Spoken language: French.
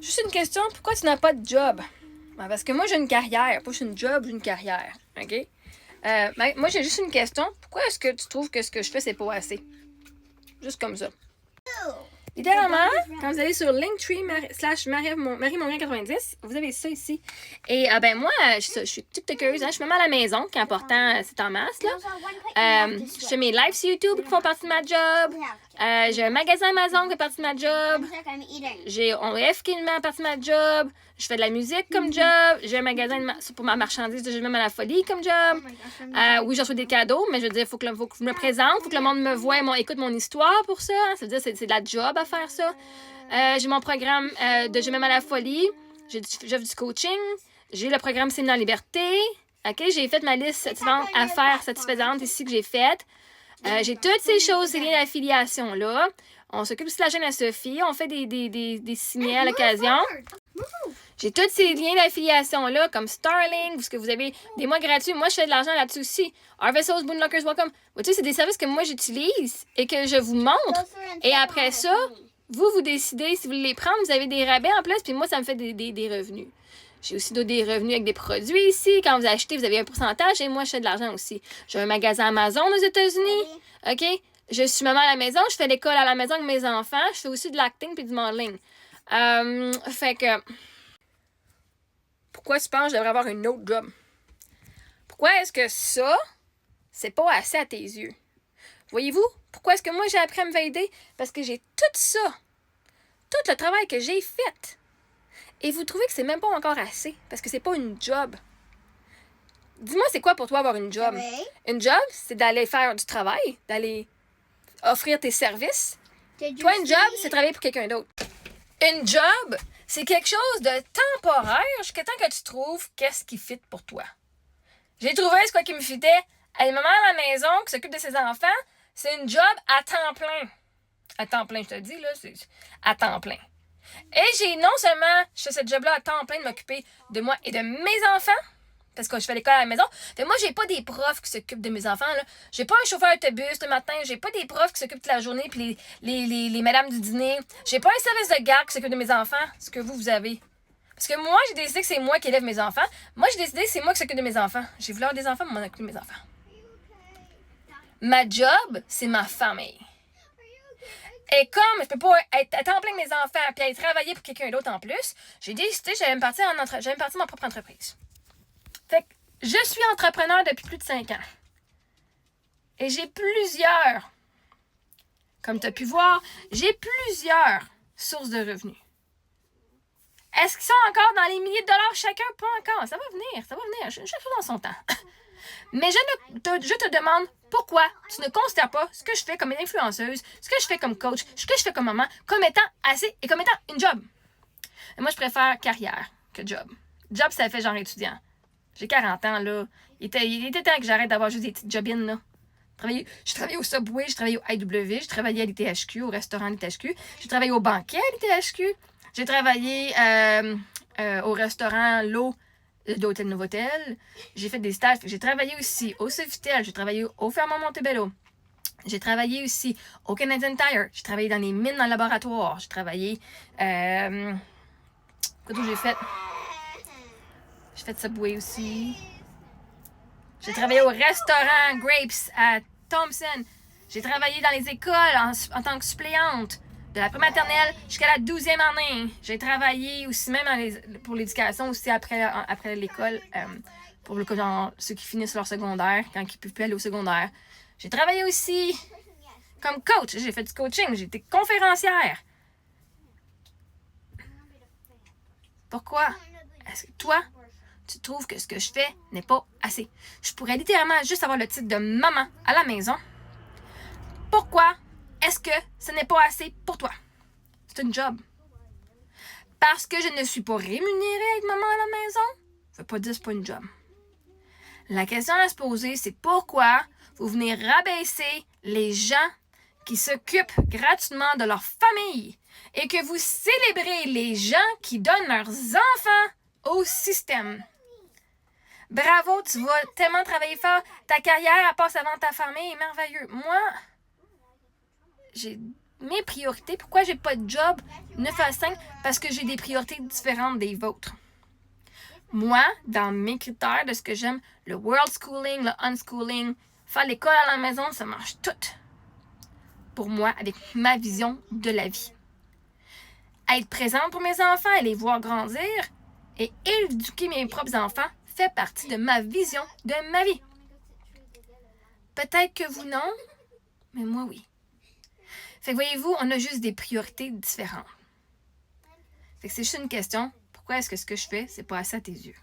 Juste une question, pourquoi tu n'as pas de job? Ben, parce que moi, j'ai une carrière. Pas juste une job, j'ai une carrière. OK? Moi, j'ai juste une question. Pourquoi est-ce que tu trouves que ce que je fais, c'est pas assez? Juste comme ça. Littéralement, quand vous allez sur Linktree / Marie-Mongrain90, vous avez ça ici. Et ben moi, je suis tiktokeuse, hein, je suis même à la maison, qui est important, c'est en masse. Là. Je fais mes lives sur YouTube qui font partie de ma job. J'ai un magasin Amazon qui fait partie de ma job. J'ai OF qui fait partie de ma job. Je fais de la musique comme job. J'ai un magasin pour ma marchandise de Je même à la folie comme job. Oui, je reçois des cadeaux, mais je veux dire, il faut que je me présente, il faut que le monde me voie, écoute mon histoire pour ça. Ça veut dire c'est de la job à faire ça. J'ai mon programme de Je même à la folie. J'offre du coaching. J'ai le programme Séminaire Liberté. OK, j'ai fait ma liste à faire satisfaisante ici que j'ai faite. J'ai toutes ces choses, ces liens d'affiliation-là. On s'occupe aussi de la chaîne à Sophie. On fait des signets à l'occasion. J'ai tous ces liens d'affiliation-là, comme Starlink, parce que vous avez des mois gratuits. Moi, je fais de l'argent là-dessus aussi. Harvest Boonlockers, Welcome. Tu sais, c'est des services que moi, j'utilise et que je vous montre. Et après ça, vous décidez si vous voulez les prendre. Vous avez des rabais en plus, puis moi, ça me fait des revenus. J'ai aussi des revenus avec des produits ici. Quand vous achetez, vous avez un pourcentage et moi, je fais de l'argent aussi. J'ai un magasin Amazon aux États-Unis. OK? Je suis maman à la maison. Je fais l'école à la maison avec mes enfants. Je fais aussi de l'acting puis du modeling. Fait que... Pourquoi tu penses que je devrais avoir une autre job? Pourquoi est-ce que ça, c'est pas assez à tes yeux? Voyez-vous? Pourquoi est-ce que moi, j'ai appris à me valider? Parce que j'ai tout ça. Tout le travail que j'ai fait. Et vous trouvez que c'est même pas encore assez? Parce que c'est pas une job. Dis-moi, c'est quoi pour toi avoir une job? Une job, c'est d'aller faire du travail, d'aller offrir tes services. Toi, une job, c'est travailler pour quelqu'un d'autre. Une job, c'est quelque chose de temporaire jusqu'à temps que tu trouves qu'est-ce qui fit pour toi. J'ai trouvé ce quoi qui me fitait. Elle maman à la maison qui s'occupe de ses enfants, c'est une job à temps plein. À temps plein, je te dis, là, c'est à temps plein. Et j'ai non seulement, je fais cette job-là à temps plein de m'occuper de moi et de mes enfants, parce que je fais l'école à la maison. Fait moi, j'ai pas des profs qui s'occupent de mes enfants, là. J'ai pas un chauffeur d'autobus le matin. J'ai pas des profs qui s'occupent toute la journée puis les madames du dîner. J'ai pas un service de garde qui s'occupe de mes enfants, ce que vous avez. Parce que moi, j'ai décidé que c'est moi qui élève mes enfants. Moi, j'ai décidé que c'est moi qui s'occupe de mes enfants. J'ai voulu avoir des enfants, mais m'en occuper de mes enfants. Ma job, c'est ma famille. Et comme je peux pas être à temps plein avec mes enfants puis aller travailler pour quelqu'un d'autre en plus, j'ai décidé que j'allais me partir ma propre entreprise. Fait que je suis entrepreneur depuis plus de 5 ans. Et j'ai plusieurs, comme tu as pu voir, j'ai plusieurs sources de revenus. Est-ce qu'ils sont encore dans les milliers de dollars chacun? Pas encore. Ça va venir. Chaque chose dans son temps. Mais je te demande pourquoi tu ne considères pas ce que je fais comme une influenceuse, ce que je fais comme coach, ce que je fais comme maman, comme étant assez et comme étant une job. Et moi, je préfère carrière que job. Job, ça fait genre étudiant. J'ai 40 ans, là. Il était temps que j'arrête d'avoir juste des petites jobines, là. Je travaillais au Subway, je travaillais au IW, je travaillais à l'ITHQ, au restaurant l'ITHQ, j'ai travaillé au banquet à l'ITHQ, j'ai travaillé au restaurant L'Eau d'Hôtel Novotel, j'ai fait des stages, j'ai travaillé aussi au Sofitel, j'ai travaillé au Fermont Montebello, j'ai travaillé aussi au Canadian Tire, j'ai travaillé dans les mines dans le laboratoire, j'ai travaillé... quoi d'autre j'ai fait? J'ai fait Subway aussi. J'ai travaillé au restaurant Grapes à Thompson. J'ai travaillé dans les écoles en tant que suppléante de la prématernelle jusqu'à la 12e année. J'ai travaillé aussi même pour l'éducation, aussi après l'école, pour ceux qui finissent leur secondaire, quand ils ne peuvent plus aller au secondaire. J'ai travaillé aussi comme coach. J'ai fait du coaching. J'ai été conférencière. Pourquoi est-ce que toi, tu trouves que ce que je fais n'est pas assez? Je pourrais littéralement juste avoir le titre de maman à la maison. Pourquoi est-ce que ce n'est pas assez pour toi? C'est une job. Parce que je ne suis pas rémunérée avec maman à la maison? Ça veut pas dire que c'est pas une job. La question à se poser, c'est pourquoi vous venez rabaisser les gens qui s'occupent gratuitement de leur famille et que vous célébrez les gens qui donnent leurs enfants au système. Bravo, tu vas tellement travailler fort. Ta carrière, elle passe avant ta famille, merveilleux. Moi, j'ai mes priorités. Pourquoi j'ai pas de job 9 à 5? Parce que j'ai des priorités différentes des vôtres. Moi, dans mes critères de ce que j'aime, le world schooling, le unschooling, faire l'école à la maison, ça marche tout. Pour moi, avec ma vision de la vie. Être présente pour mes enfants et les voir grandir et éduquer mes propres enfants fait partie de ma vision de ma vie. Peut-être que vous non, mais moi oui. Fait que voyez-vous, on a juste des priorités différentes. Fait que c'est juste une question, pourquoi est-ce que ce que je fais, c'est pas assez à tes yeux?